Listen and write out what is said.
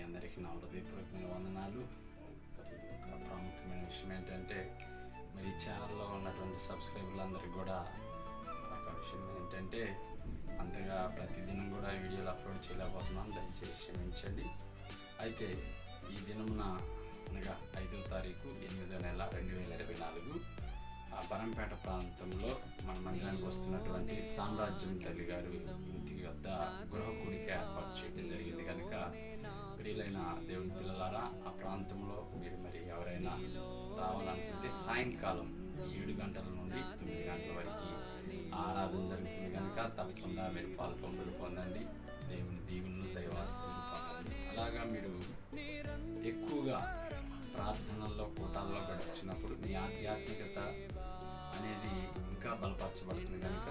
అందరికీ నా హృదయపూర్వకమైన వందనాలు. మరి ఒక ప్రాముఖ్యమైన విషయం ఏంటంటే, మరి ఈ ఛానల్లో ఉన్నటువంటి సబ్స్క్రైబర్లందరికీ కూడా ఒక విషయం ఏంటంటే, అంతగా ప్రతిదినం కూడా వీడియోలు అప్లోడ్ చేయలేకపోతున్నాం, దయచేసి క్షమించండి. అయితే ఈ దినమున అనగా 5వ తారీఖు 8వ నెల 2024 బరంపేట ప్రాంతంలో మన మందిరానికి వస్తున్నటువంటి సామ్రాజ్యం తల్లి గారు ఇంటి వద్ద గృహ కూడిక ఏర్పాటు చేయడం జరిగింది. కనుక ప్రియులైన దేవుని పిల్లలారా, ఆ ప్రాంతంలో మీరు మరి ఎవరైనా రావాలనుకుంటే సాయంకాలం 7 గంటల నుండి 9 గంటల వరకు ఆరాధన జరుగుతుంది. కనుక తప్పకుండా మీరు పాల్పొంపులు పొందండి, దేవుని దీవులను దైవాశీస్సులు పొందండి. అలాగా మీరు ఎక్కువగా ప్రార్థనల్లో కూటాల్లో గడుపుతున్నప్పుడు మీ ఆధ్యాత్మికత అనేది ఇంకా బలపరచబడుతుంది. కనుక